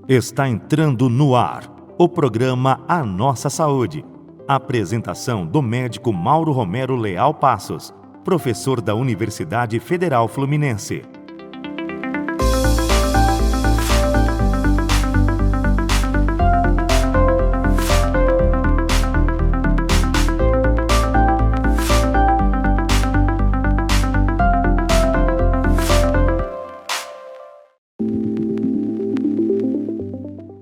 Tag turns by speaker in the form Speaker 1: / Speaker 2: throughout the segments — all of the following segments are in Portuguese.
Speaker 1: Está entrando no ar o programa A Nossa Saúde. Apresentação do médico Mauro Romero Leal Passos, professor da Universidade Federal Fluminense.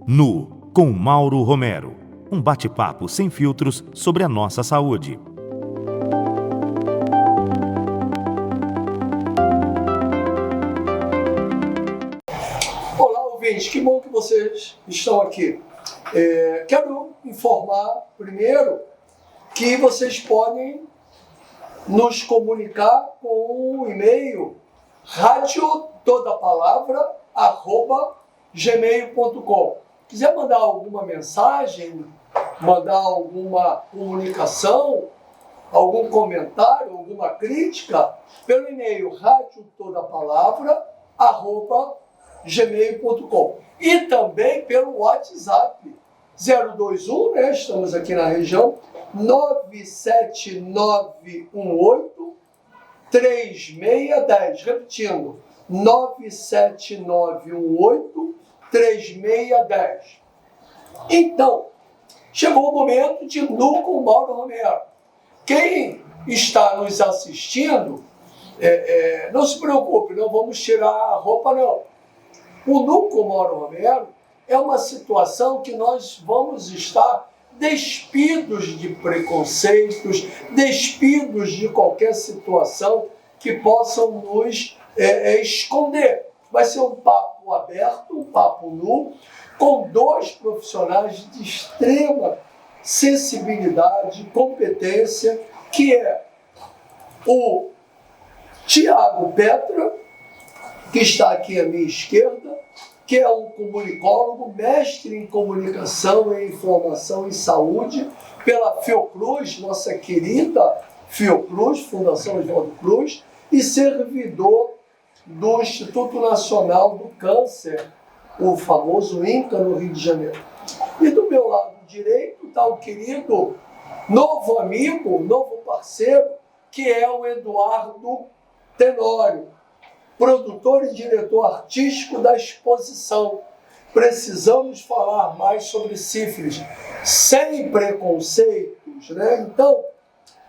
Speaker 1: Nu, com Mauro Romero. Um bate-papo sem filtros sobre a nossa saúde.
Speaker 2: Olá, ouvintes, que bom que vocês estão aqui. Quero informar primeiro que vocês podem nos comunicar com o e-mail radiotodapalavra@gmail.com. Quiser mandar alguma mensagem, mandar alguma comunicação, algum comentário, alguma crítica, pelo e-mail radiotodapalavra@gmail.com e também pelo WhatsApp 021, né? Estamos aqui na região, 97918 3610, repetindo, 97918 3610. Então, chegou o momento de Nu com Mauro Romero. Quem está nos assistindo, não se preocupe, não vamos tirar a roupa, não. O Nu com Mauro Romero é uma situação que nós vamos estar despidos de preconceitos, despidos de qualquer situação que possam nos esconder. Vai ser um papo aberto, um papo nu, com dois profissionais de extrema sensibilidade, competência, que é o Tiago Petra, que está aqui à minha esquerda, que é um comunicólogo, mestre em comunicação e informação em saúde pela Fiocruz, nossa querida Fiocruz, Fundação Oswaldo Cruz, e servidor do Instituto Nacional do Câncer, o famoso INCA, no Rio de Janeiro. E do meu lado direito está o querido novo amigo, novo parceiro, que é o Eduardo Tenório, produtor e diretor artístico da exposição. Precisamos falar mais sobre sífilis, sem preconceitos, né? Então,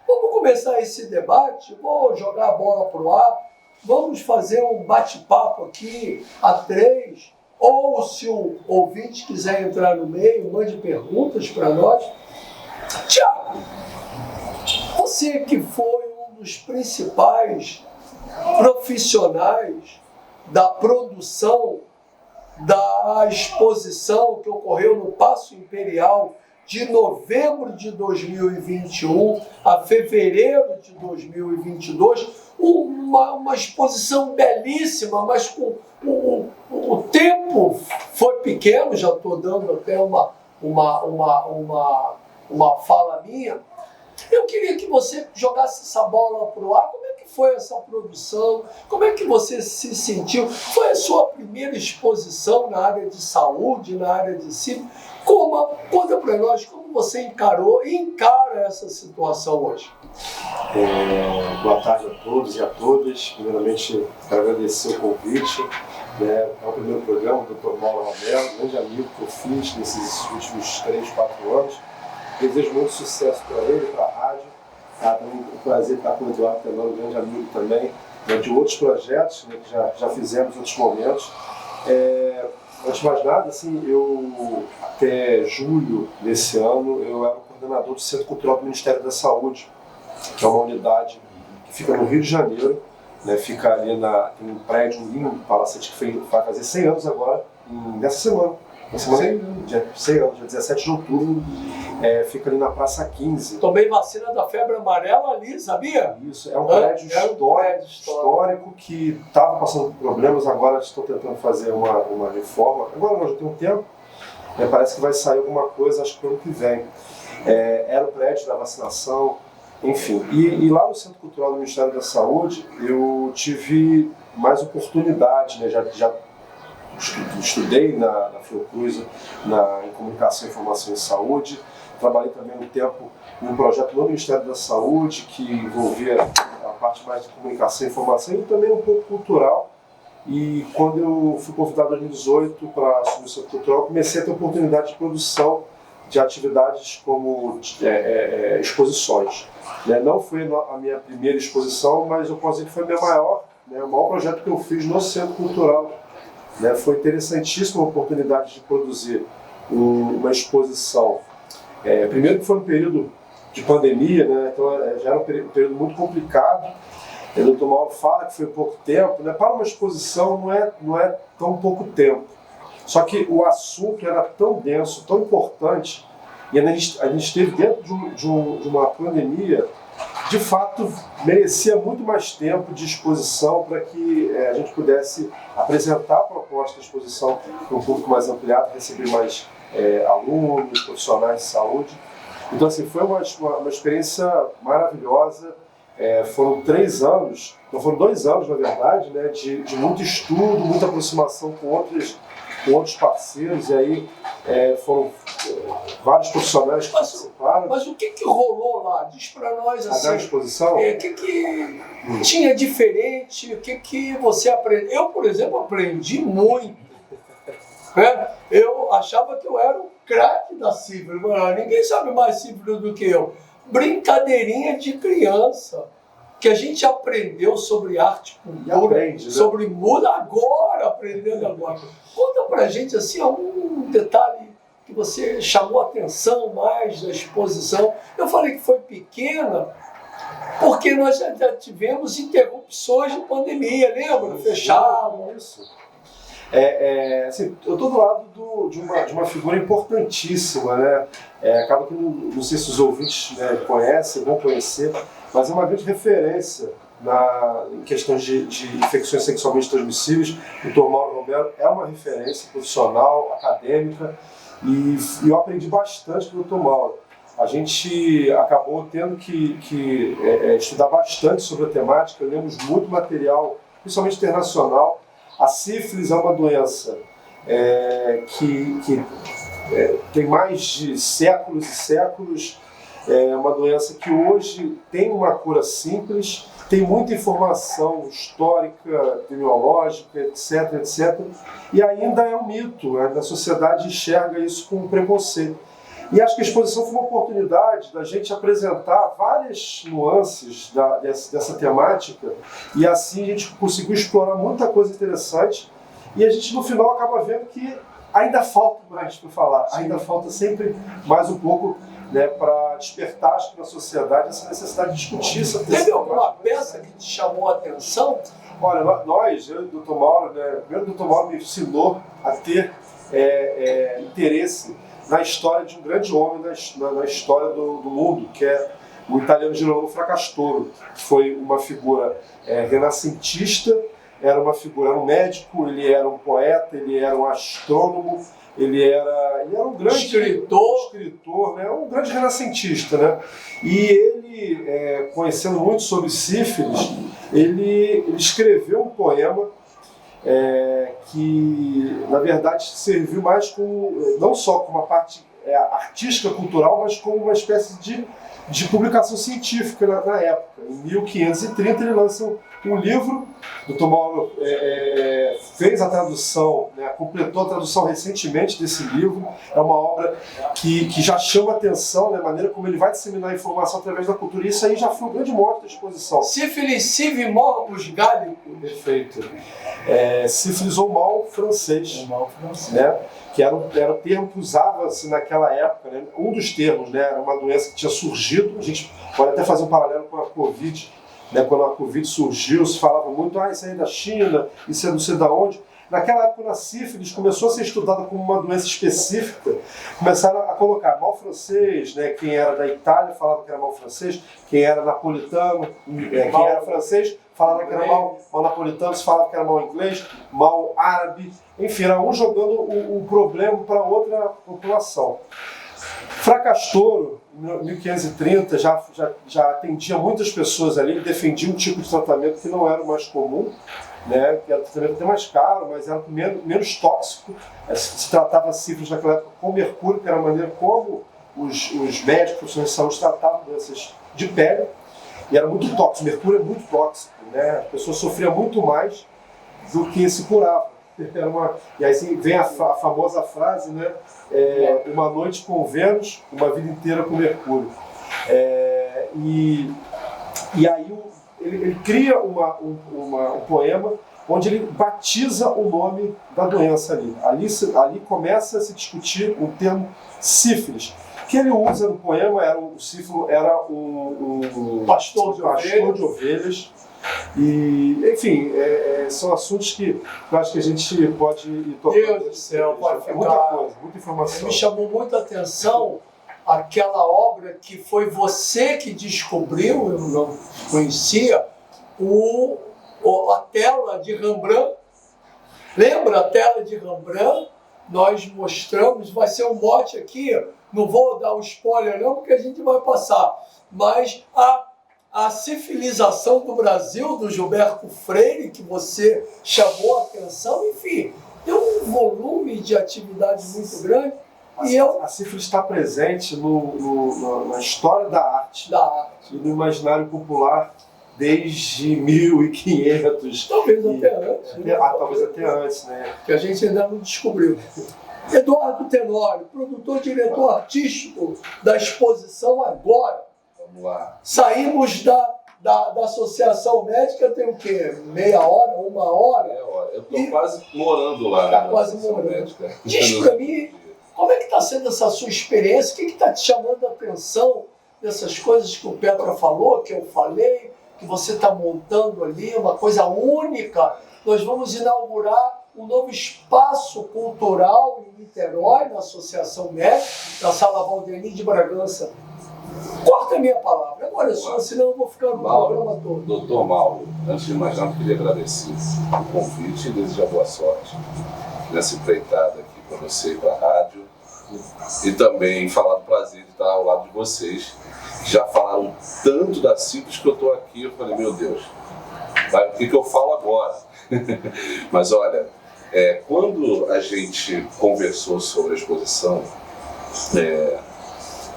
Speaker 2: vamos começar esse debate, vou jogar a bola para o ar, vamos fazer um bate-papo aqui a três, ou se o ouvinte quiser entrar no meio, mande perguntas para nós. Tiago, você que foi um dos principais profissionais da produção da exposição que ocorreu no Paço Imperial de novembro de 2021 a fevereiro de 2022, uma exposição belíssima, mas com o tempo foi pequeno, já estou dando até uma fala minha. Eu queria que você jogasse essa bola para o ar. Como é que foi essa produção? Como é que você se sentiu? Foi a sua primeira exposição na área de saúde, na área de sífilis? Conta para nós como você encara essa situação hoje.
Speaker 3: Boa tarde a todos e a todas. Primeiramente, quero agradecer o convite. É o primeiro programa do Dr. Mauro Romero, grande amigo que eu fiz nesses últimos 3, 4 anos. Desejo muito sucesso para ele, para a rádio. Também um prazer estar com o Eduardo Tenório, grande amigo também, de outros projetos, né, que já fizemos em outros momentos. Antes de mais nada, assim, eu até julho desse ano, eu era o coordenador do Centro Cultural do Ministério da Saúde, que é uma unidade que fica no Rio de Janeiro, né, fica ali tem um prédio lindo, palacete, que vai fazer 100 anos agora, nessa semana. Dia 100 anos, dia 17 de outubro, fica ali na Praça 15.
Speaker 2: Tomei vacina da febre amarela ali, sabia?
Speaker 3: Isso, é um prédio histórico que estava passando por problemas, agora estou tentando fazer uma reforma. Agora não, já tem um tempo, parece que vai sair alguma coisa, acho que para o ano que vem. Era o prédio da vacinação, enfim. E lá no Centro Cultural do Ministério da Saúde, eu tive mais oportunidade, né? Já estudei na Fiocruz, em Comunicação, Informação e Saúde. Trabalhei também um tempo em um projeto no Ministério da Saúde que envolvia a parte mais de comunicação e informação e também um pouco cultural. E quando eu fui convidado em 2018 para assumir o Centro Cultural, comecei a ter oportunidade de produção de atividades como exposições. Não foi a minha primeira exposição, mas eu posso dizer que foi a minha maior, o maior projeto que eu fiz no Centro Cultural. Foi interessantíssima a oportunidade de produzir uma exposição. Primeiro que foi um período de pandemia, então já era um período muito complicado. O Dr. Mauro fala que foi pouco tempo. Para uma exposição não é tão pouco tempo. Só que o assunto era tão denso, tão importante, e a gente esteve dentro de uma pandemia, de fato merecia muito mais tempo de exposição para que a gente pudesse apresentar a proposta da exposição para um público mais ampliado, receber mais alunos, profissionais de saúde. Então, assim, foi uma experiência maravilhosa. Foram 3 anos, não foram 2 anos, na verdade, de muito estudo, muita aproximação com outros parceiros, e aí foram vários profissionais que participaram.
Speaker 2: Mas o que rolou lá? Diz para nós assim.
Speaker 3: A exposição?
Speaker 2: O que tinha diferente? O que você aprendeu? Eu, por exemplo, aprendi muito. Eu achava que eu era o craque da sífili. Ninguém sabe mais sífili do que eu. Brincadeirinha de criança, que a gente aprendeu sobre arte, cultura, sobre música, aprendendo agora. Conta pra gente assim, algum detalhe que você chamou a atenção mais da exposição. Eu falei que foi pequena, porque nós já tivemos interrupções de pandemia, lembra? Fechavam.
Speaker 3: Isso. Assim, eu estou do lado de uma figura importantíssima, acaba que não sei se os ouvintes conhecem, vão conhecer, mas é uma grande referência em questões de infecções sexualmente transmissíveis. O Dr. Mauro Romero é uma referência profissional, acadêmica, e eu aprendi bastante com o Dr. Mauro. A gente acabou tendo que estudar bastante sobre a temática, lemos muito material, principalmente internacional. A sífilis é uma doença que tem mais de séculos e séculos. É uma doença que hoje tem uma cura simples, tem muita informação histórica, epidemiológica, etc. E ainda é um mito, a sociedade enxerga isso com preconceito. E acho que a exposição foi uma oportunidade da gente apresentar várias nuances dessa temática, e assim a gente conseguiu explorar muita coisa interessante, e a gente no final acaba vendo que ainda falta mais para falar, ainda falta sempre mais um pouco para despertar na sociedade essa necessidade de discutir essa questão.
Speaker 2: Teve alguma peça que te chamou a atenção?
Speaker 3: Olha, eu e o Dr. Mauro, primeiro o Dr. Mauro me ensinou a ter interesse na história de um grande homem na história do mundo, que é o italiano Girolamo Fracastoro, que foi uma figura renascentista, era um médico, ele era um poeta, ele era um astrônomo, ele era um grande escritor, um grande renascentista, E ele, conhecendo muito sobre sífilis, ele escreveu um poema que, na verdade, serviu mais não só como uma parte artística, cultural, mas como uma espécie de publicação científica na época. Em 1530 ele lança um livro. O Dr. Mauro fez a tradução, completou a tradução recentemente desse livro. É uma obra que já chama a atenção, a maneira como ele vai disseminar a informação através da cultura. E isso aí já foi um grande mote da exposição.
Speaker 2: Sífilis civi morbus gallicus.
Speaker 3: Perfeito. Sífilis ou mal francês. Que era o termo que usava-se naquela época, um dos termos, era uma doença que tinha surgido. A gente pode até fazer um paralelo com a Covid. Quando a Covid surgiu, se falava muito, isso aí é da China, isso é não sei da onde. Naquela época, a sífilis começou a ser estudada como uma doença específica, começaram a colocar mal francês, quem era da Itália falava que era mal francês, quem era napolitano, quem era francês falava que era mal napolitano, se falava que era mal inglês, mal árabe, enfim, era um jogando o problema para outra população. Fracastoro, em 1530 já atendia muitas pessoas ali, ele defendia um tipo de tratamento que não era o mais comum, né, que era um tratamento até mais caro, mas era menos tóxico. Se tratava sífilis naquela época com mercúrio, que era a maneira como os médicos, profissionais de saúde tratavam doenças de pele, e era muito tóxico. Mercúrio é muito tóxico, né? As pessoas sofriam muito mais do que se curavam. E aí vem a famosa frase, né? Uma noite com Vênus, uma vida inteira com Mercúrio. E aí ele cria um poema onde ele batiza o nome da doença ali. Ali começa a se discutir o termo sífilis, que ele usa no poema. O sífilo era um pastor de ovelhas. E, enfim, são assuntos que eu acho que a gente pode ir tocando.
Speaker 2: Deus do céu, pode ficar.
Speaker 3: Muita coisa, muita informação.
Speaker 2: Me chamou muita atenção aquela obra que foi você que descobriu, eu não conhecia, a tela de Rembrandt. Lembra a tela de Rembrandt? Nós mostramos, vai ser um mote aqui, não vou dar um spoiler não, porque a gente vai passar, mas a civilização do Brasil, do Gilberto Freire, que você chamou a atenção, enfim, tem um volume de atividade muito grande.
Speaker 3: A sífilis está presente na história da arte e no imaginário popular desde 1500.
Speaker 2: Talvez até antes.
Speaker 3: Talvez até antes, né?
Speaker 2: Que a gente ainda não descobriu. Eduardo Tenório, produtor, diretor artístico da exposição agora.
Speaker 4: Vamos lá.
Speaker 2: Saímos da Associação Médica, tem o quê? Meia hora, uma hora?
Speaker 4: Meia hora. Eu estou quase morando lá.
Speaker 2: Está quase morando.
Speaker 4: Médica.
Speaker 2: Diz para mim, como é que está sendo essa sua experiência? O que está te chamando a atenção dessas coisas que o Petra falou, que eu falei, que você está montando ali, uma coisa única? Nós vamos inaugurar um novo espaço cultural em Niterói, na Associação Médica, na Sala Valdenir de Bragança. Corta a minha palavra, agora é só, senão eu vou ficar no programa todo.
Speaker 4: Doutor Mauro, antes de mais nada, eu queria agradecer o convite e desejar boa sorte nessa empreitada aqui para você e para a rádio. E também falar do prazer de estar ao lado de vocês. Já falaram tanto da sífilis que eu estou aqui, eu falei, meu Deus, o que eu falo agora? Mas olha, quando a gente conversou sobre a exposição,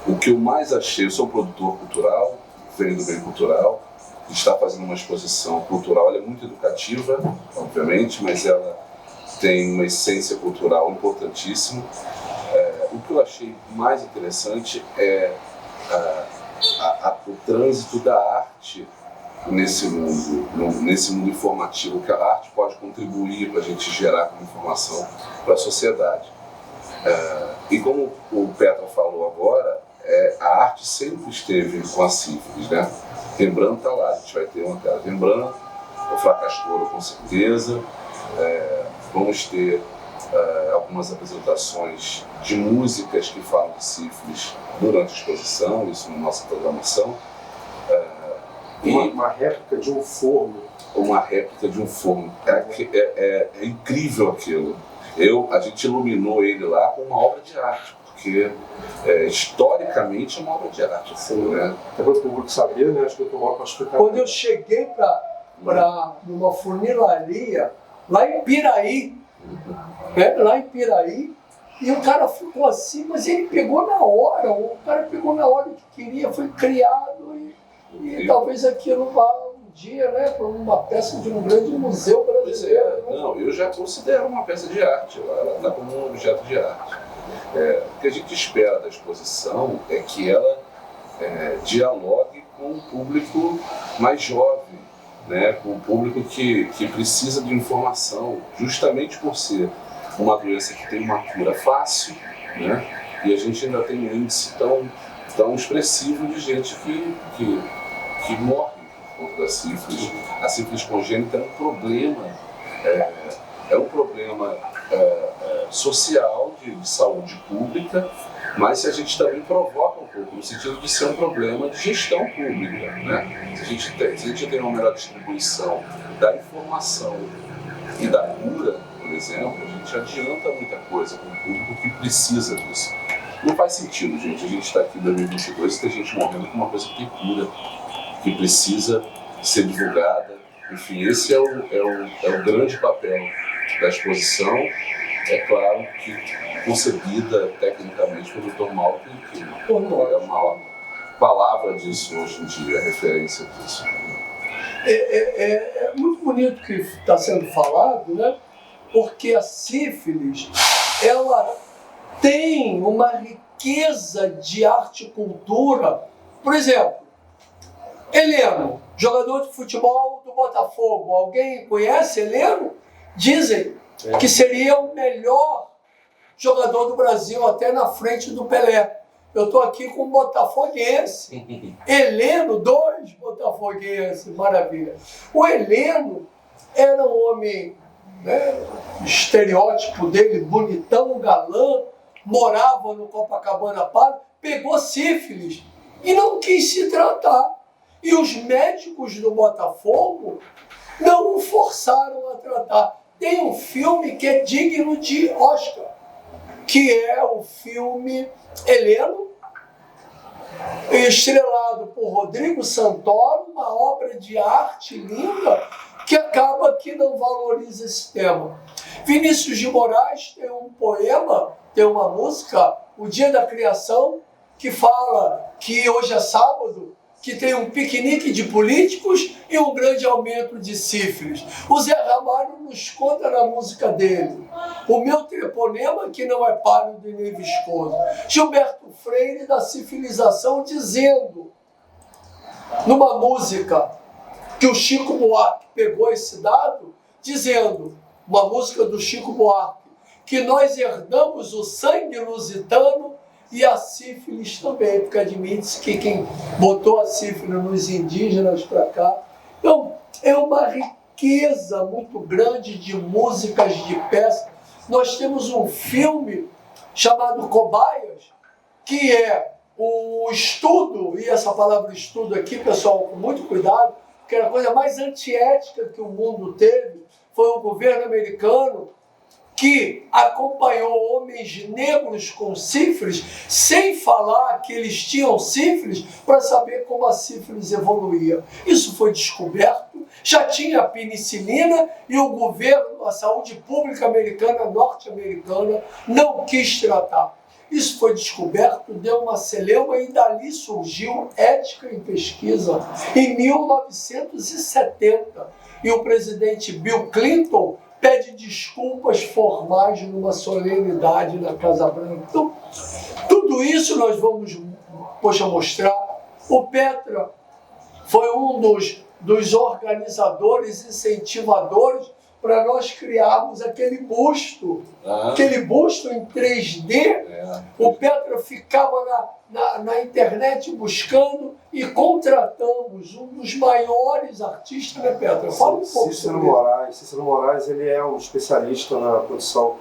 Speaker 4: o que eu mais achei, eu sou um produtor cultural, venho do meio cultural, está fazendo uma exposição cultural, ela é muito educativa, obviamente, mas ela tem uma essência cultural importantíssima. O que eu achei mais interessante é o trânsito da arte nesse mundo informativo, que a arte pode contribuir para a gente gerar como informação para a sociedade. E como o Petra falou agora, a arte sempre esteve com a sífilis, né? Rembrandt está lá, a gente vai ter uma tela de Rembrandt, o Fracastoro com certeza, vamos ter algumas apresentações de músicas que falam de sífilis durante a exposição, isso na nossa programação.
Speaker 3: Uma réplica de um forno.
Speaker 4: Uma réplica de um forno. É incrível aquilo. A gente iluminou ele lá com uma obra de arte, porque historicamente é uma obra de arte.
Speaker 3: Sim,
Speaker 4: né?
Speaker 3: Até para o público saber, né? Acho que eu estou mal para explicar.
Speaker 2: Quando eu cheguei para uma funilaria, lá em Piraí, e o cara ficou assim, mas ele pegou na hora, o cara pegou na hora que queria, foi criado e talvez aquilo vá um dia, né, para uma peça de um grande museu brasileiro. Né?
Speaker 4: Não, eu já considero uma peça de arte, ela está como um objeto de arte. O que a gente espera da exposição é que ela dialogue com o público mais jovem, né, com o público que precisa de informação, justamente por ser uma doença que tem uma cura fácil, né, e a gente ainda tem um índice tão expressivo de gente que morre por conta da sífilis. A sífilis congênita é um problema, social de saúde pública, mas a gente também provoca um pouco, no sentido de ser um problema de gestão pública. Né? Se a gente tem uma melhor distribuição da informação e da cura, por exemplo, a gente adianta muita coisa com o público que precisa disso. Não faz sentido, gente. A gente está aqui em 2022 e tem gente morrendo com uma coisa que tem cura, que precisa ser divulgada. Enfim, esse é o grande papel da exposição. É claro que concebida tecnicamente pelo Dr. Mauro, que é uma palavra disso hoje em dia, referência disso.
Speaker 2: É muito bonito o que está sendo falado, né? Porque a sífilis, ela tem uma riqueza de arte e cultura. Por exemplo, Heleno, jogador de futebol do Botafogo. Alguém conhece Heleno? Dizem que seria o melhor jogador do Brasil, até na frente do Pelé. Eu estou aqui com um botafoguense. Heleno, 2 botafoguenses, maravilha. O Heleno era um homem, né, estereótipo dele, bonitão, galã, morava no Copacabana Palace, pegou sífilis e não quis se tratar. E os médicos do Botafogo não o forçaram a tratar. Tem um filme que é digno de Oscar, que é o filme Heleno, estrelado por Rodrigo Santoro, uma obra de arte linda, que acaba que não valoriza esse tema. Vinícius de Moraes tem um poema, tem uma música, O Dia da Criação, que fala que hoje é sábado, que tem um piquenique de políticos e um grande aumento de sífilis. O Zé Ramalho nos conta na música dele: o meu treponema que não é pálido e nem viscoso. Gilberto Freire da sifilização, dizendo, numa música que o Chico Buarque pegou esse dado, dizendo, uma música do Chico Buarque, que nós herdamos o sangue lusitano e a sífilis também, porque admite-se que quem botou a sífilis nos indígenas para cá. Então, é uma riqueza muito grande de músicas, de peças. Nós temos um filme chamado Cobaias, que é o estudo, e essa palavra estudo aqui, pessoal, com muito cuidado, porque a coisa mais antiética que o mundo teve foi o governo americano, que acompanhou homens negros com sífilis, sem falar que eles tinham sífilis, para saber como a sífilis evoluía. Isso foi descoberto, já tinha a penicilina e o governo, a saúde pública americana, norte-americana, não quis tratar. Isso foi descoberto, deu uma celeuma e dali surgiu ética em pesquisa em 1970. E o presidente Bill Clinton pede desculpas formais numa solenidade na Casa Branca. Então, tudo isso nós vamos mostrar. O Petra foi um dos organizadores, incentivadores, para nós criarmos aquele busto em 3D. O Petra ficava na internet buscando e contratamos um dos maiores artistas, né, Petra? Fala um pouco
Speaker 3: Cícero
Speaker 2: sobre
Speaker 3: Moraes. Cícero Moraes, ele é um especialista na produção,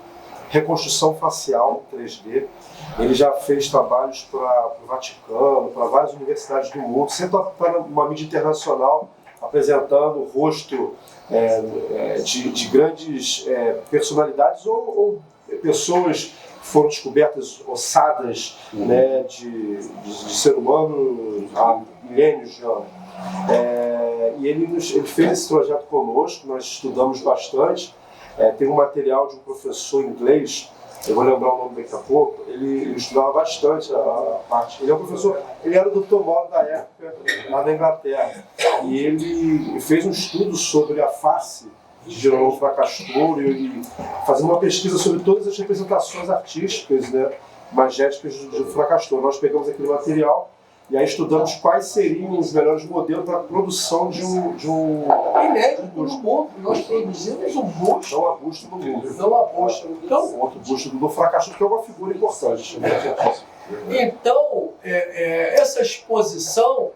Speaker 3: reconstrução facial 3D. Ele já fez trabalhos para o Vaticano, para várias universidades do mundo, sempre está numa mídia internacional, apresentando o rosto de grandes personalidades ou pessoas que foram descobertas ossadas, né, de ser humano há milênios de anos. E ele fez esse projeto conosco, nós estudamos bastante. Tem um material de um professor inglês, eu vou lembrar o nome daqui a pouco, ele estudava bastante a parte. Ele é um professor, ele era o Dr. Mauro da época, lá na Inglaterra. E ele fez um estudo sobre a face de Jerônimo Fracastoro e fazendo uma pesquisa sobre todas as representações artísticas, né, magéticas de Fracastoro. Nós pegamos aquele material e aí estudamos quais seriam os melhores modelos para a produção de um
Speaker 2: inédito no mundo. Nós produzimos um busto.
Speaker 3: Não há busto no mundo.
Speaker 2: Não há busto. Então,
Speaker 3: outro busto do Fracastoro, que é uma figura importante.
Speaker 2: Então, essa exposição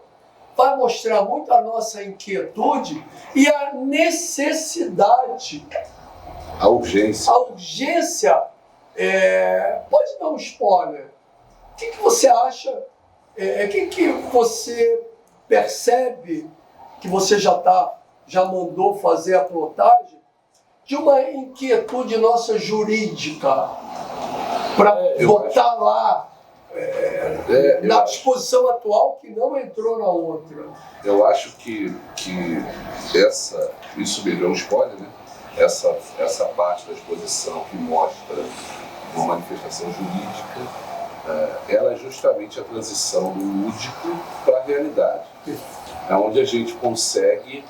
Speaker 2: vai mostrar muito a nossa inquietude e a necessidade.
Speaker 4: A urgência.
Speaker 2: A urgência. Pode dar um spoiler. O que você acha? O que você percebe que você já mandou fazer a plotagem de uma inquietude nossa jurídica para botar lá na disposição atual que não entrou na outra.
Speaker 4: Eu acho que isso me deu um spoiler, né? Essa parte da exposição que mostra uma manifestação jurídica, ela é justamente a transição do lúdico para a realidade. É onde a gente consegue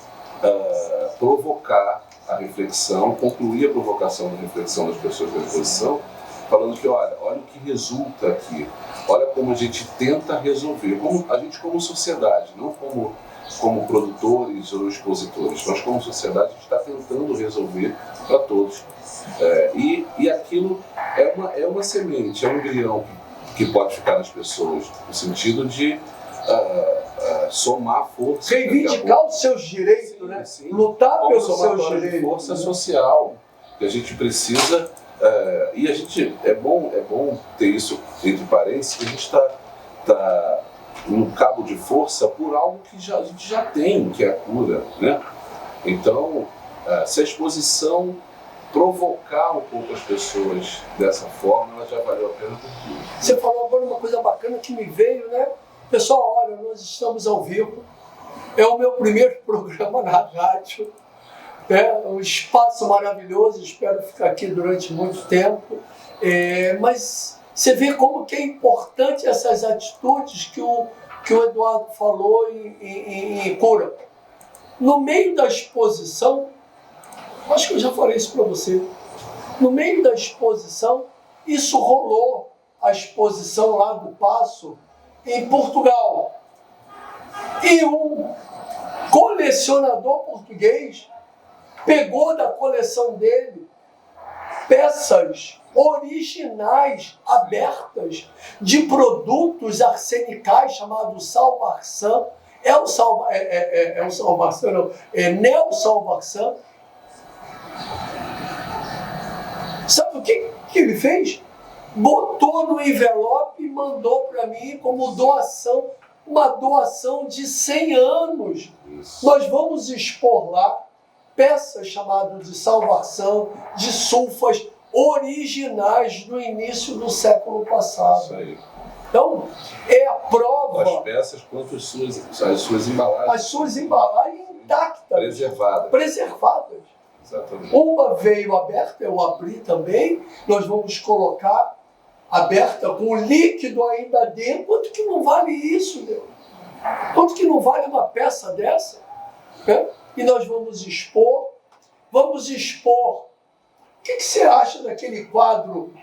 Speaker 4: provocar a reflexão, concluir a provocação da reflexão das pessoas da exposição, falando que, olha o que resulta aqui, olha como a gente tenta resolver, a gente como sociedade, não como produtores ou expositores, nós como sociedade a gente está tentando resolver para todos. E aquilo é uma semente, é um embrião que pode ficar nas pessoas, no sentido de somar força.
Speaker 2: Reivindicar os seus direitos,
Speaker 4: sim,
Speaker 2: né?
Speaker 4: Sim.
Speaker 2: Lutar pelos seus direitos.
Speaker 4: De força social que a gente precisa. E a gente é bom ter isso entre parênteses, que a gente está no cabo de força por algo que a gente já tem, que é a cura, né? Então, se a exposição provocar um pouco as pessoas dessa forma, ela já valeu a pena por tudo.
Speaker 2: Você falou agora uma coisa bacana que me veio, né? Pessoal, olha, nós estamos ao vivo. É o meu primeiro programa na rádio. Um espaço maravilhoso, espero ficar aqui durante muito tempo. Mas você vê como que é importante essas atitudes que o Eduardo falou em cura. No meio da exposição, acho que eu já falei isso para você, no meio da exposição, isso rolou, a exposição lá do Paço, em Portugal. E um colecionador português pegou da coleção dele peças originais, abertas, de produtos arsenicais chamados Salvarsan. Neo Salvarsan. Sabe o que ele fez? Botou no envelope e mandou para mim como doação, uma doação de 100 anos.
Speaker 4: Isso.
Speaker 2: Nós vamos expor lá peças chamadas de salvação, de sulfas originais do início do século passado.
Speaker 4: Isso aí.
Speaker 2: Então, é a prova.
Speaker 4: As peças quanto as suas embalagens.
Speaker 2: As suas embalagens intactas. Preservadas.
Speaker 4: Exatamente.
Speaker 2: Uma veio aberta, eu abri também. Nós vamos colocar aberta com o líquido ainda dentro. Quanto que não vale isso, Deus? Quanto que não vale uma peça dessa? E nós vamos expor. O que você acha daquele quadro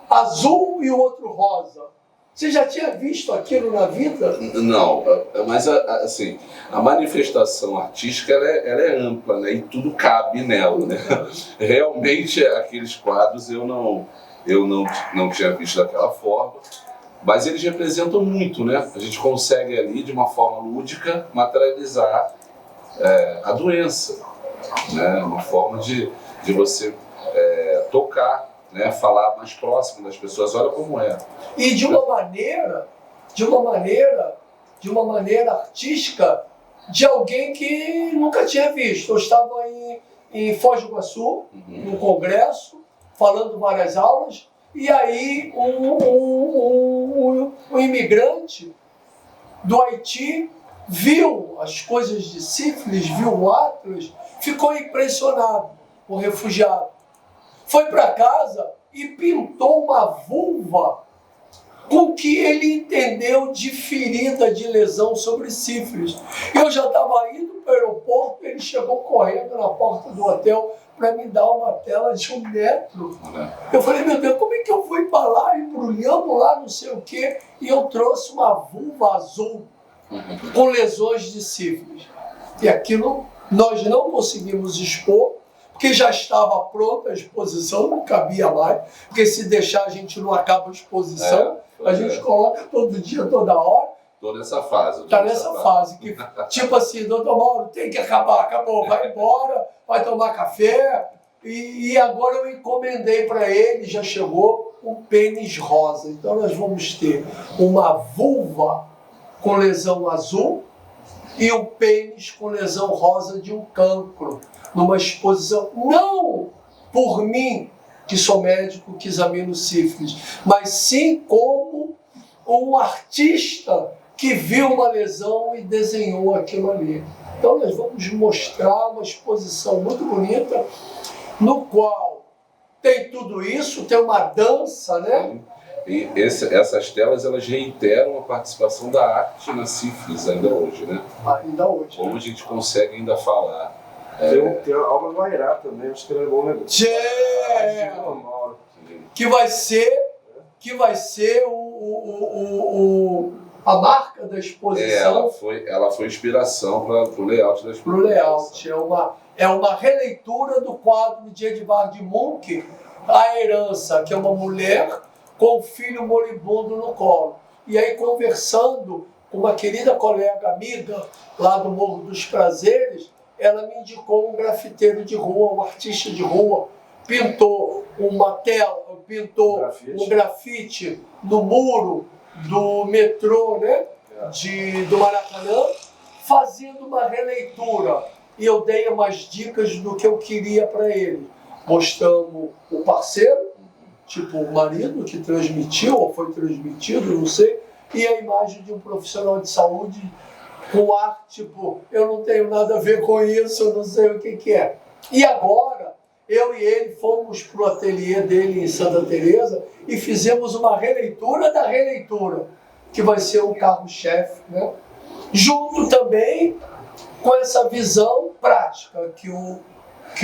Speaker 2: azul e o outro rosa? Você já tinha visto aquilo na vida?
Speaker 4: Não, mas assim, a manifestação artística ela é ampla, né? E tudo cabe nela, né? Realmente aqueles quadros eu não tinha visto daquela forma, mas eles representam muito, né? A gente consegue ali de uma forma lúdica materializar a doença, né? Uma forma de você tocar, né? Falar mais próximo das pessoas, olha como é.
Speaker 2: E de uma maneira artística, de alguém que nunca tinha visto. Eu estava em Foz do Iguaçu, num congresso, falando várias aulas, e aí um imigrante do Haiti viu as coisas de sífilis, viu o Atlas, ficou impressionado, o refugiado. Foi para casa e pintou uma vulva com o que ele entendeu de ferida, de lesão sobre sífilis. Eu já estava indo para o aeroporto, ele chegou correndo na porta do hotel para me dar uma tela de 1 metro. Eu falei, meu Deus, como é que eu fui para lá, embrulhamos lá, não sei o quê, e eu trouxe uma vulva azul com lesões de sífilis. E aquilo nós não conseguimos expor, porque já estava pronta a exposição, não cabia mais, porque se deixar a gente não acaba a exposição, a gente coloca todo dia, toda hora.
Speaker 4: Toda essa fase.
Speaker 2: Está nessa fase, que tipo assim, doutor Mauro, tem que acabar, acabou, vai embora, vai tomar café. E agora eu encomendei para ele, já chegou, um pênis rosa. Então nós vamos ter uma vulva com lesão azul e um pênis com lesão rosa de um cancro, numa exposição, não por mim, que sou médico, que examino sífilis, mas sim como um artista que viu uma lesão e desenhou aquilo ali. Então nós vamos mostrar uma exposição muito bonita, no qual tem tudo isso, tem uma dança, né?
Speaker 4: E essas telas, elas reiteram a participação da arte na sífilis ainda hoje, né?
Speaker 2: Ainda hoje.
Speaker 4: Como a gente consegue ainda falar.
Speaker 3: Tem a obra do Airá também, acho que era bom, né?
Speaker 2: Que vai ser a marca da exposição.
Speaker 4: Ela foi inspiração para o layout da exposição.
Speaker 2: Para o layout. É uma releitura do quadro de Edvard Munch, A Herança, que é uma mulher com um filho moribundo no colo. E aí, conversando com uma querida colega amiga lá do Morro dos Prazeres, ela me indicou um grafiteiro de rua, um artista de rua, pintou uma tela, pintou um grafite no muro do metrô, né, do Maracanã, fazendo uma releitura. E eu dei umas dicas do que eu queria para ele. Mostramos o parceiro, tipo o marido que transmitiu, ou foi transmitido, não sei, e a imagem de um profissional de saúde com ar, tipo, eu não tenho nada a ver com isso, eu não sei o que é. E agora, eu e ele fomos para o ateliê dele em Santa Teresa e fizemos uma releitura da releitura, que vai ser o carro-chefe, né? Junto também com essa visão prática que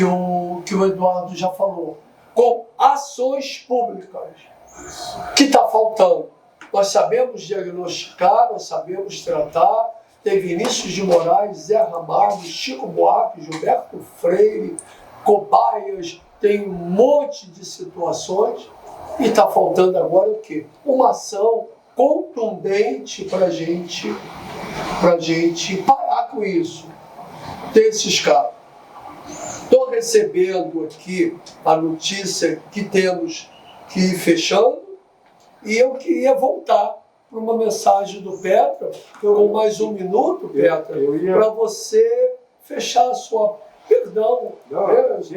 Speaker 2: o Eduardo já falou, com ações públicas, que está faltando. Nós sabemos diagnosticar, nós sabemos tratar. Tem Vinícius de Moraes, Zé Ramalho, Chico Buarque, Gilberto Freire, cobaias, tem um monte de situações. E está faltando agora o quê? Uma ação contundente para a gente parar com isso, desses casos. Estou recebendo aqui a notícia que temos que ir fechando e eu queria voltar para uma mensagem do Petra, com mais um minuto, Petra, para você fechar a sua... Perdão,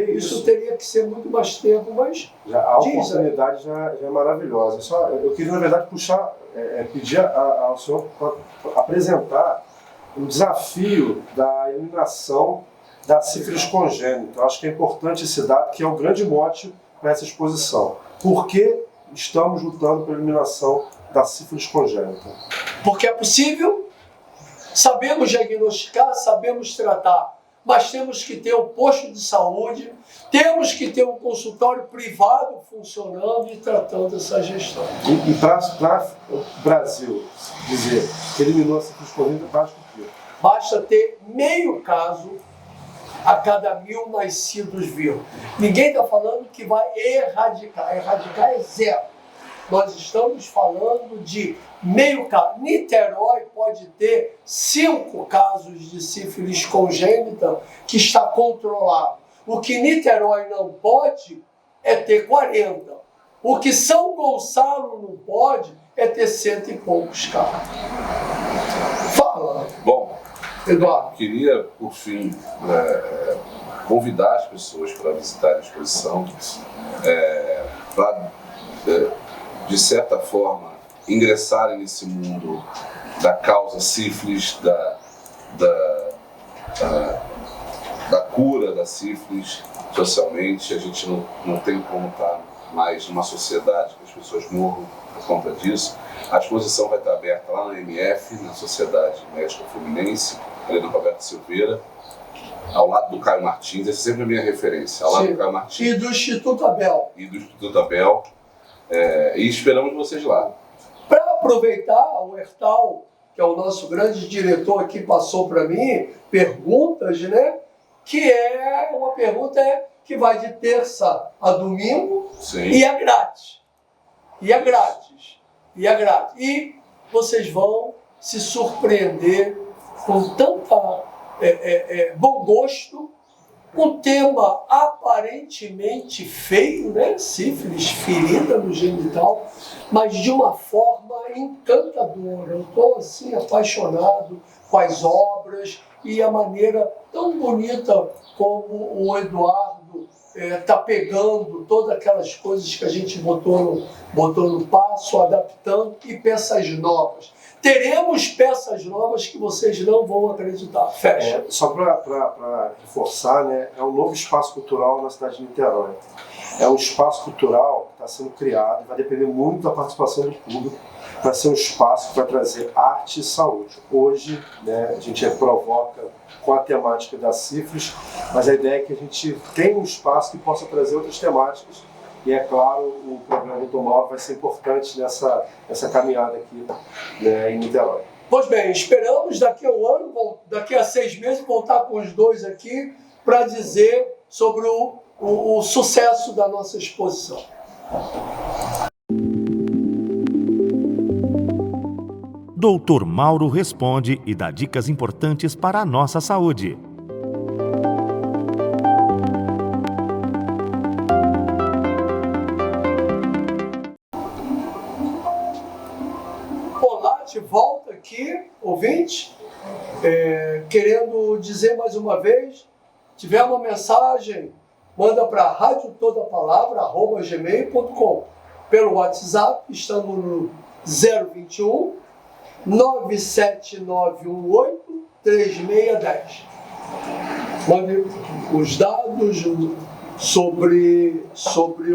Speaker 2: isso teria que ser muito mais tempo, mas
Speaker 3: a oportunidade já é maravilhosa. Eu queria, na verdade, pedir ao senhor para apresentar o desafio da eliminação da sífilis congênita. Eu acho que é importante esse dado, que é o grande mote para essa exposição. Por que estamos lutando pela eliminação da sífilis congênita?
Speaker 2: Porque é possível, sabemos diagnosticar, sabemos tratar, mas temos que ter um posto de saúde, temos que ter um consultório privado funcionando e tratando essa gestão.
Speaker 3: E para o Brasil dizer que eliminou a sífilis congênita, basta o quê?
Speaker 2: Basta ter meio caso a cada 1000 nascidos vivos. Ninguém está falando que vai erradicar. Erradicar é zero. Nós estamos falando de meio caso. Niterói pode ter 5 casos de sífilis congênita que está controlado. O que Niterói não pode é ter 40. O que São Gonçalo não pode é ter 100 e poucos casos. Fala.
Speaker 4: Bom,
Speaker 2: Eduardo.
Speaker 4: Queria, por fim, convidar as pessoas para visitar a exposição, para, de certa forma, ingressarem nesse mundo da causa sífilis, da cura da sífilis socialmente. A gente não tem como estar mais numa sociedade que as pessoas morram por conta disso. A exposição vai estar aberta lá na MF, na Sociedade Médica Fluminense, ali na Roberto Silveira, ao lado do Caio Martins. Essa é sempre a minha referência, ao lado do Caio Martins.
Speaker 2: E do Instituto Abel.
Speaker 4: E esperamos vocês lá.
Speaker 2: Para aproveitar, o Hertal, que é o nosso grande diretor aqui, passou para mim perguntas, né? Que é uma pergunta que vai de terça a domingo.
Speaker 4: Sim.
Speaker 2: E é grátis. E vocês vão se surpreender com tanta bom gosto, um tema aparentemente feio, né? Sífilis, ferida no genital, mas de uma forma encantadora. Eu estou assim apaixonado com as obras e a maneira tão bonita como o Eduardo está pegando todas aquelas coisas que a gente botou no passo, adaptando, e peças novas. Teremos peças novas que vocês não vão acreditar. Fecha.
Speaker 3: Só para reforçar, né, é um novo espaço cultural na cidade de Niterói. É um espaço cultural que está sendo criado, vai depender muito da participação do público, para ser um espaço que vai trazer arte e saúde. Hoje, né, a gente provoca com a temática da sífilis, mas a ideia é que a gente tenha um espaço que possa trazer outras temáticas. E é claro, o programa do Dr. Mauro vai ser importante nessa caminhada aqui, né, em Niterói.
Speaker 2: Pois bem, esperamos daqui a um ano, daqui a 6 meses, voltar com os dois aqui para dizer sobre o sucesso da nossa exposição.
Speaker 1: Dr. Mauro responde e dá dicas importantes para a nossa saúde.
Speaker 2: Olá, de volta aqui, ouvinte, querendo dizer mais uma vez, tiver uma mensagem, manda para radiotodapalavra@gmail.com. Pelo WhatsApp, estamos no 021 97918 3610. Mande os dados sobre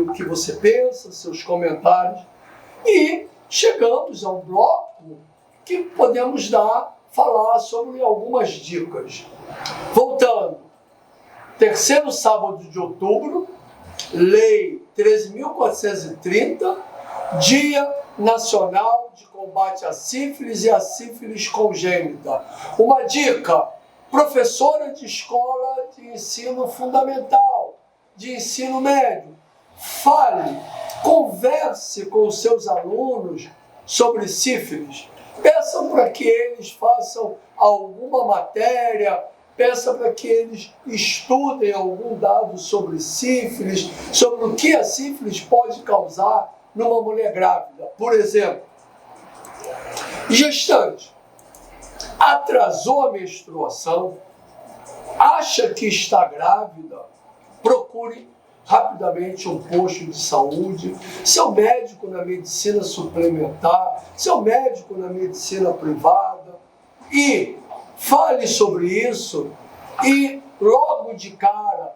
Speaker 2: o que você pensa, seus comentários. E chegamos a um bloco que podemos falar sobre algumas dicas. Voltando, terceiro sábado de outubro, Lei 13.430, Dia Nacional de Combate à Sífilis e à Sífilis Congênita. Uma dica: professora de escola de ensino fundamental, de ensino médio, fale, converse com os seus alunos sobre sífilis. Peçam para que eles façam alguma matéria, peça para que eles estudem algum dado sobre sífilis, sobre o que a sífilis pode causar numa mulher grávida. Por exemplo, gestante, atrasou a menstruação, acha que está grávida, procure rapidamente um posto de saúde, seu médico na medicina suplementar, seu médico na medicina privada, e fale sobre isso e logo de cara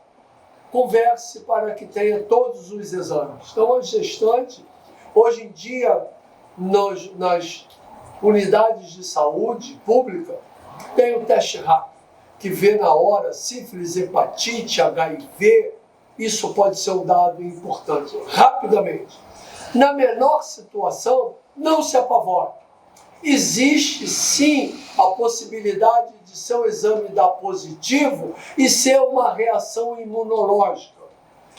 Speaker 2: converse para que tenha todos os exames. Então, a gestante, hoje em dia, nas unidades de saúde pública, tem o teste rápido, que vê na hora sífilis, hepatite, HIV. Isso pode ser um dado importante, rapidamente. Na menor situação, não se apavore. Existe sim a possibilidade de seu exame dar positivo e ser uma reação imunológica.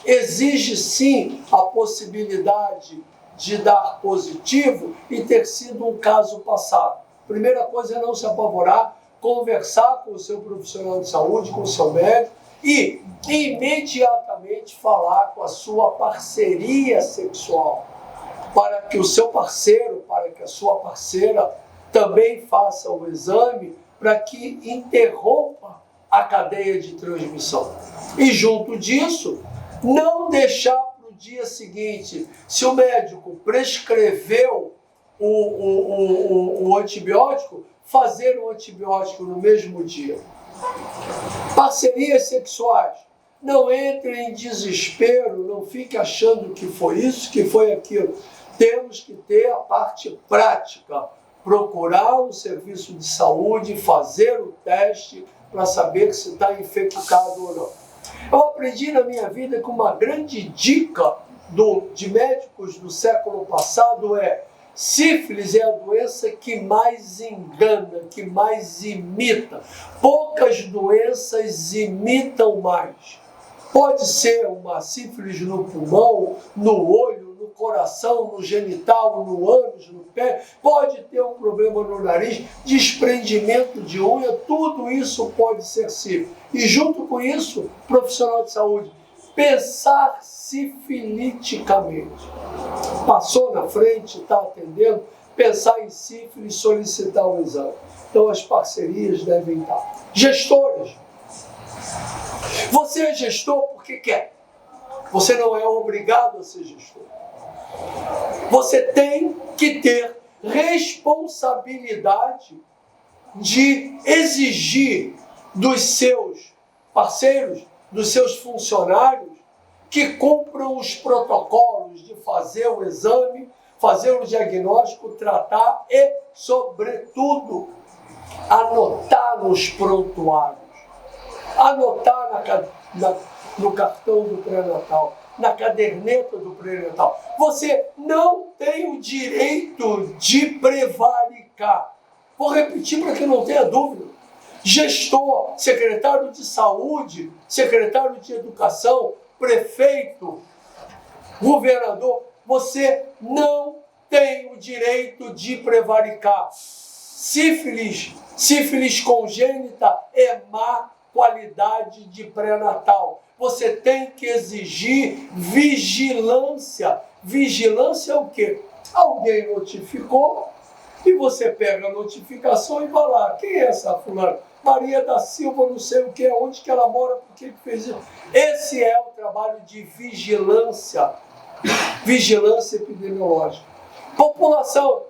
Speaker 2: Existe sim a possibilidade de dar positivo e ter sido um caso passado. Primeira coisa é não se apavorar, conversar com o seu profissional de saúde, com o seu médico e imediatamente falar com a sua parceria sexual, para que o seu parceiro, para que a sua parceira também faça o exame, para que interrompa a cadeia de transmissão. E junto disso, não deixar para o dia seguinte, se o médico prescreveu o antibiótico, fazer o antibiótico no mesmo dia. Parcerias sexuais. Não entre em desespero, não fique achando que foi isso, que foi aquilo. Temos que ter a parte prática, procurar um serviço de saúde, fazer o teste para saber se está infectado ou não. Eu aprendi na minha vida que uma grande dica de médicos do século passado é: sífilis é a doença que mais engana, que mais imita. Poucas doenças imitam mais. Pode ser uma sífilis no pulmão, no olho, no coração, no genital, no ânus, no pé. Pode ter um problema no nariz, desprendimento de unha. Tudo isso pode ser sífilis. E junto com isso, profissional de saúde, pensar sifiliticamente. Passou na frente, está atendendo, pensar em sífilis, solicitar o exame. Então as parcerias devem estar. Gestores. Você é gestor porque quer. Você não é obrigado a ser gestor. Você tem que ter responsabilidade de exigir dos seus parceiros, dos seus funcionários, que cumpram os protocolos de fazer o exame, fazer o diagnóstico, tratar e, sobretudo, anotar nos prontuários, anotar no cartão do pré-natal, na caderneta do pré-natal. Você não tem o direito de prevaricar. Vou repetir para que não tenha dúvida. Gestor, secretário de saúde, secretário de educação, prefeito, governador, você não tem o direito de prevaricar. Sífilis congênita é má qualidade de pré-natal. Você tem que exigir vigilância. Vigilância é o quê? Alguém notificou e você pega a notificação e vai lá. Quem é essa fulana? Maria da Silva, não sei o que, onde que ela mora, por que fez isso. Esse é o trabalho de vigilância. Vigilância epidemiológica. População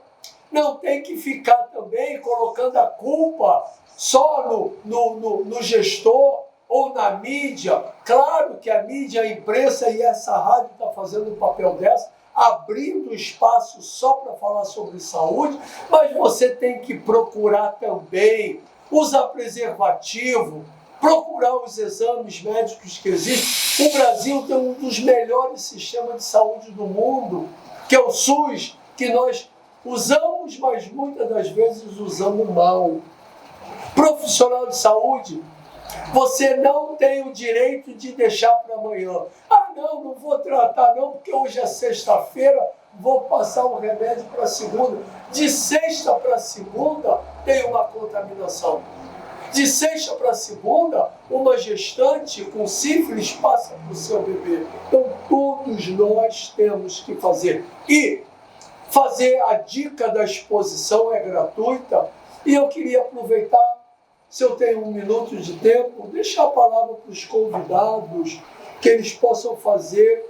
Speaker 2: não tem que ficar também colocando a culpa só no gestor ou na mídia. Claro que a mídia, a imprensa e essa rádio está fazendo um papel dessa, abrindo espaço só para falar sobre saúde, mas você tem que procurar também usar preservativo, procurar os exames médicos que existem. O Brasil tem um dos melhores sistemas de saúde do mundo, que é o SUS, que nós usamos, mas muitas das vezes usamos mal. Profissional de saúde, você não tem o direito de deixar para amanhã. Ah, não vou tratar não, porque hoje é sexta-feira, vou passar o remédio para segunda. De sexta para segunda tem uma contaminação. De sexta para segunda, uma gestante com sífilis passa para o seu bebê. Então, todos nós temos que fazer. E fazer a dica da exposição é gratuita. E eu queria aproveitar, se eu tenho 1 minuto de tempo, deixar a palavra para os convidados, que eles possam fazer,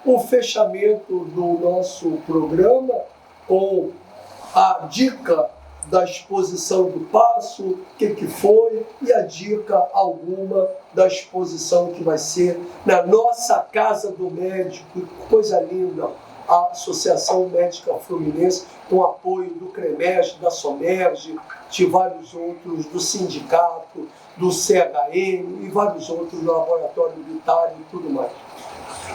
Speaker 2: o fechamento do nosso programa com a dica da exposição do passo, o que foi, e a dica alguma da exposição que vai ser na nossa Casa do Médico, coisa linda, a Associação Médica Fluminense, com apoio do CREMES, da SOMERGE, de vários outros, do sindicato, do CHN e vários outros, do Laboratório Vitário e tudo mais.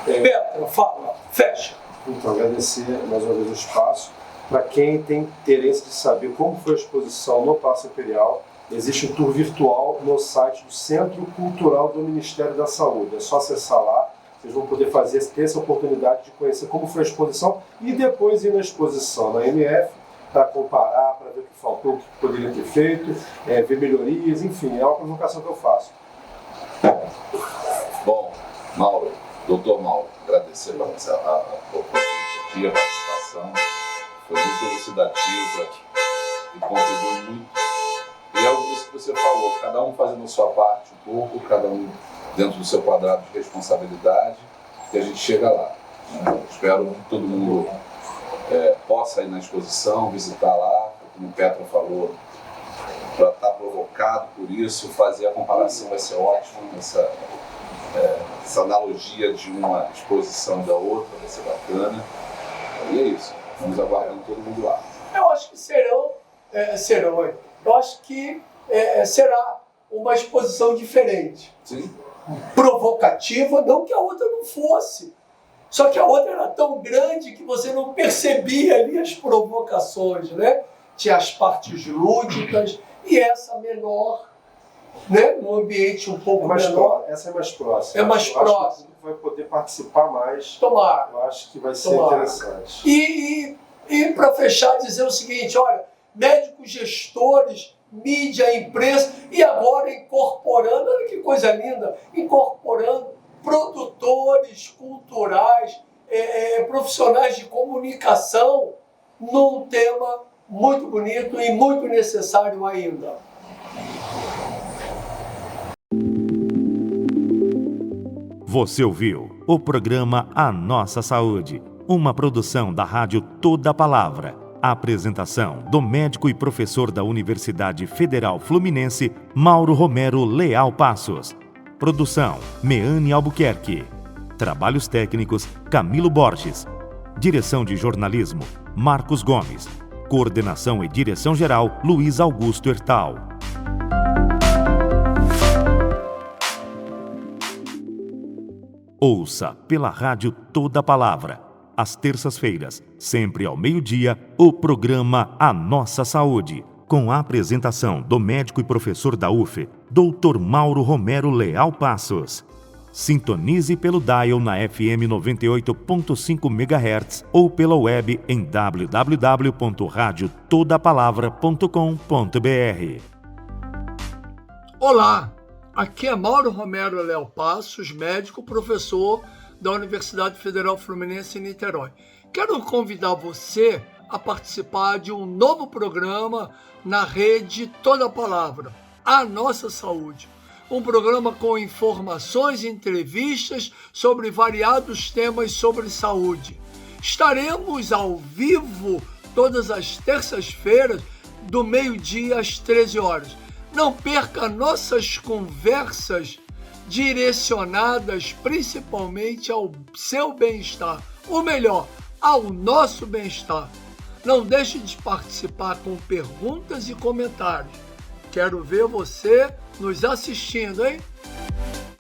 Speaker 2: Petra, fala, fecha.
Speaker 3: Então, agradecer mais uma vez o espaço. Para quem tem interesse de saber como foi a exposição no Paço Imperial, existe um tour virtual no site do Centro Cultural do Ministério da Saúde. É só acessar lá, vocês vão poder ter essa oportunidade de conhecer como foi a exposição e depois ir na exposição na MF para comparar, para ver o que faltou, o que poderia ter feito, ver melhorias, enfim, é uma provocação que eu faço.
Speaker 4: Bom, Mauro, doutor Mauro, agradecer a aqui, a participação, foi muito elucidativa e contribui muito. E é isso que você falou, cada um fazendo a sua parte um pouco, cada um dentro do seu quadrado de responsabilidade, e a gente chega lá. Né? Espero que todo mundo possa ir na exposição, visitar lá, como o Petra falou, para estar provocado por isso, fazer a comparação vai ser ótimo, essa analogia de uma exposição da outra vai ser bacana. E é isso, estamos aguardando todo mundo lá.
Speaker 2: Eu acho que serão, eu acho que será uma exposição diferente.
Speaker 4: Sim.
Speaker 2: Provocativa, não que a outra não fosse. Só que a outra era tão grande que você não percebia ali as provocações, né? Tinha as partes lúdicas e essa menor, né? Num ambiente um pouco menor.
Speaker 3: Essa é mais próxima.
Speaker 2: É mais próxima.
Speaker 3: Acho que vai poder participar mais.
Speaker 2: Tomara.
Speaker 3: Eu acho que vai ser interessante.
Speaker 2: E para fechar, dizer o seguinte, olha, médicos gestores, mídia, imprensa, e agora incorporando, olha que coisa linda, incorporando produtores culturais, profissionais de comunicação, num tema muito bonito e muito necessário ainda.
Speaker 1: Você ouviu o programa A Nossa Saúde, uma produção da Rádio Toda Palavra. A apresentação do médico e professor da Universidade Federal Fluminense, Mauro Romero Leal Passos. Produção, Meane Albuquerque. Trabalhos técnicos, Camilo Borges. Direção de jornalismo, Marcos Gomes. Coordenação e direção-geral, Luiz Augusto Hertal. Ouça pela Rádio Toda Palavra, às terças-feiras, sempre ao meio-dia, o programa A Nossa Saúde, com a apresentação do médico e professor da UF, Dr. Mauro Romero Leal Passos. Sintonize pelo dial na FM 98.5 MHz ou pela web em www.radiotodapalavra.com.br.
Speaker 2: Olá, aqui é Mauro Romero Leal Passos, médico, professor da Universidade Federal Fluminense em Niterói. Quero convidar você a participar de um novo programa na rede Toda Palavra, A Nossa Saúde. Um programa com informações e entrevistas sobre variados temas sobre saúde. Estaremos ao vivo todas as terças-feiras, do meio-dia às 13 horas. Não perca nossas conversas direcionadas principalmente ao seu bem-estar, ou melhor, ao nosso bem-estar. Não deixe de participar com perguntas e comentários. Quero ver você nos assistindo, hein?